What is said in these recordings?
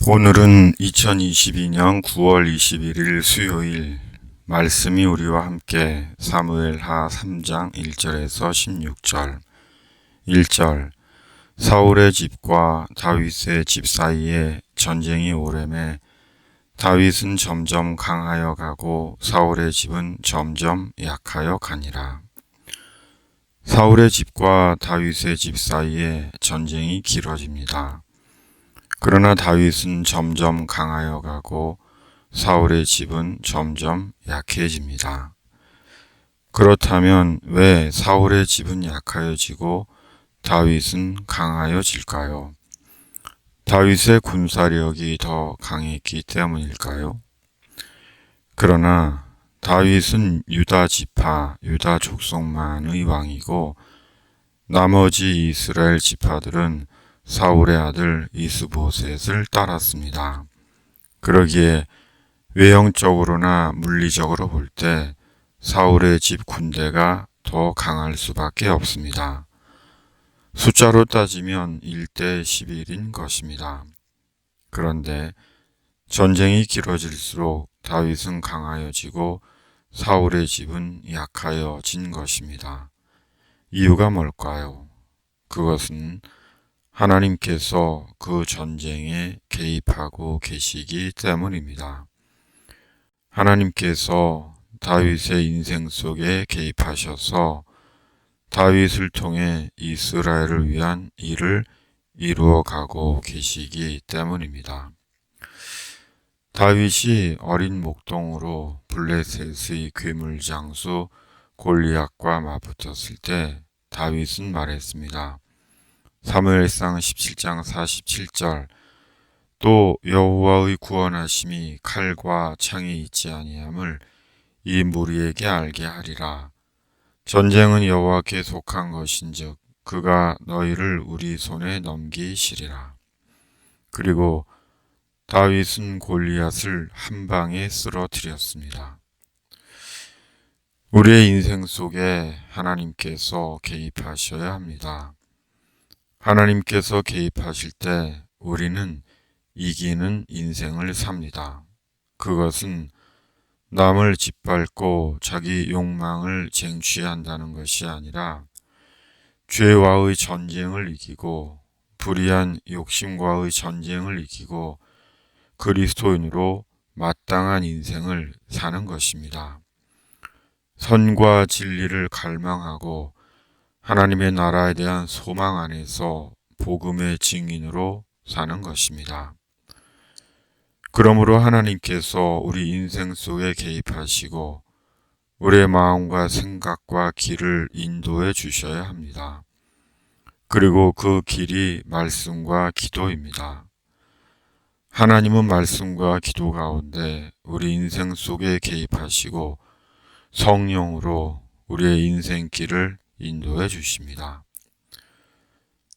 오늘은 2022년 9월 21일 수요일, 말씀이 우리와 함께 사무엘하 3장 1절에서 16절. 1절. 사울의 집과 다윗의 집 사이에 전쟁이 오래매 다윗은 점점 강하여 가고 사울의 집은 점점 약하여 가니라. 사울의 집과 다윗의 집 사이에 전쟁이 길어집니다. 그러나 다윗은 점점 강하여 가고 사울의 집은 점점 약해집니다. 그렇다면 왜 사울의 집은 약하여지고 다윗은 강하여질까요? 다윗의 군사력이 더 강했기 때문일까요? 그러나 다윗은 유다 지파, 유다 족속만의 왕이고 나머지 이스라엘 지파들은 사울의 아들 이스보셋을 따랐습니다. 그러기에 외형적으로나 물리적으로 볼 때 사울의 집 군대가 더 강할 수밖에 없습니다. 숫자로 따지면 1대 11인 것입니다. 그런데 전쟁이 길어질수록 다윗은 강하여지고 사울의 집은 약하여진 것입니다. 이유가 뭘까요? 그것은 하나님께서 그 전쟁에 개입하고 계시기 때문입니다. 하나님께서 다윗의 인생 속에 개입하셔서 다윗을 통해 이스라엘을 위한 일을 이루어가고 계시기 때문입니다. 다윗이 어린 목동으로 블레셋의 괴물 장수 골리앗과 맞붙었을 때 다윗은 말했습니다. 사무엘상 17장 47절. 또 여호와의 구원하심이 칼과 창에 있지 아니함을 이 무리에게 알게 하리라. 전쟁은 여호와께 속한 것인즉 그가 너희를 우리 손에 넘기시리라. 그리고 다윗은 골리앗을 한 방에 쓰러뜨렸습니다. 우리의 인생 속에 하나님께서 개입하셔야 합니다. 하나님께서 개입하실 때 우리는 이기는 인생을 삽니다. 그것은 남을 짓밟고 자기 욕망을 쟁취한다는 것이 아니라 죄와의 전쟁을 이기고 불의한 욕심과의 전쟁을 이기고 그리스도인으로 마땅한 인생을 사는 것입니다. 선과 진리를 갈망하고 하나님의 나라에 대한 소망 안에서 복음의 증인으로 사는 것입니다. 그러므로 하나님께서 우리 인생 속에 개입하시고 우리의 마음과 생각과 길을 인도해 주셔야 합니다. 그리고 그 길이 말씀과 기도입니다. 하나님은 말씀과 기도 가운데 우리 인생 속에 개입하시고 성령으로 우리의 인생 길을 인도해 주십니다.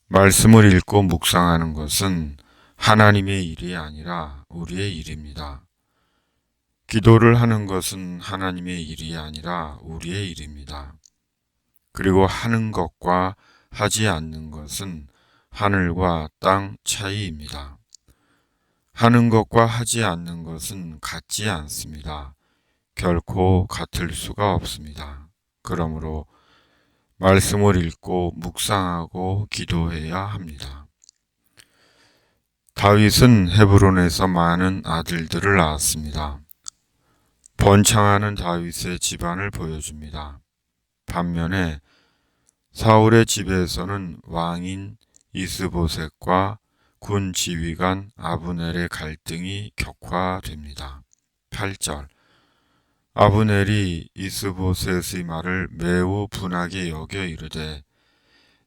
말씀을 읽고 묵상하는 것은 하나님의 일이 아니라 우리의 일입니다. 기도를 하는 것은 하나님의 일이 아니라 우리의 일입니다. 그리고 하는 것과 하지 않는 것은 하늘과 땅 차이입니다. 하는 것과 하지 않는 것은 같지 않습니다. 결코 같을 수가 없습니다. 그러므로 말씀을 읽고 묵상하고 기도해야 합니다. 다윗은 헤브론에서 많은 아들들을 낳았습니다. 번창하는 다윗의 집안을 보여줍니다. 반면에 사울의 집에서는 왕인 이스보셋과 군 지휘관 아브넬의 갈등이 격화됩니다. 8절. 아브넬이 이스보셋의 말을 매우 분하게 여겨 이르되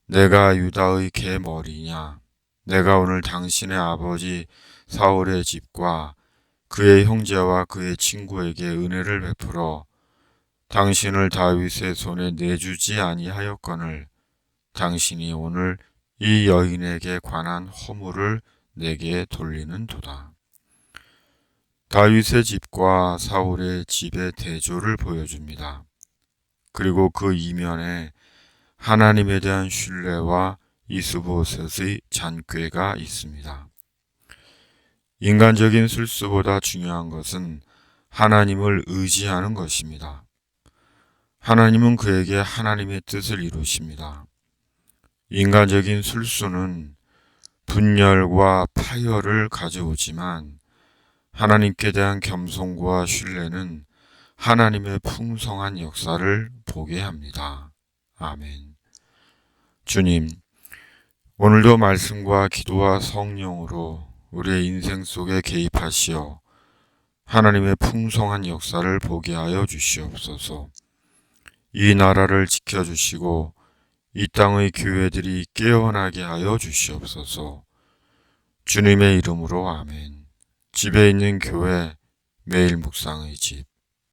내가 유다의 개머리냐? 내가 오늘 당신의 아버지 사울의 집과 그의 형제와 그의 친구에게 은혜를 베풀어 당신을 다윗의 손에 내주지 아니하였거늘 당신이 오늘 이 여인에게 관한 허물을 내게 돌리는도다. 다윗의 집과 사울의 집의 대조를 보여줍니다. 그리고 그 이면에 하나님에 대한 신뢰와 이스보셋의 잔꾀가 있습니다. 인간적인 술수보다 중요한 것은 하나님을 의지하는 것입니다. 하나님은 그에게 하나님의 뜻을 이루십니다. 인간적인 술수는 분열과 파열을 가져오지만 하나님께 대한 겸손과 신뢰는 하나님의 풍성한 역사를 보게 합니다. 아멘. 주님, 오늘도 말씀과 기도와 성령으로 우리의 인생 속에 개입하시어 하나님의 풍성한 역사를 보게 하여 주시옵소서. 이 나라를 지켜주시고 이 땅의 교회들이 깨어나게 하여 주시옵소서. 주님의 이름으로 아멘. 집에 있는 교회 매일 묵상의 집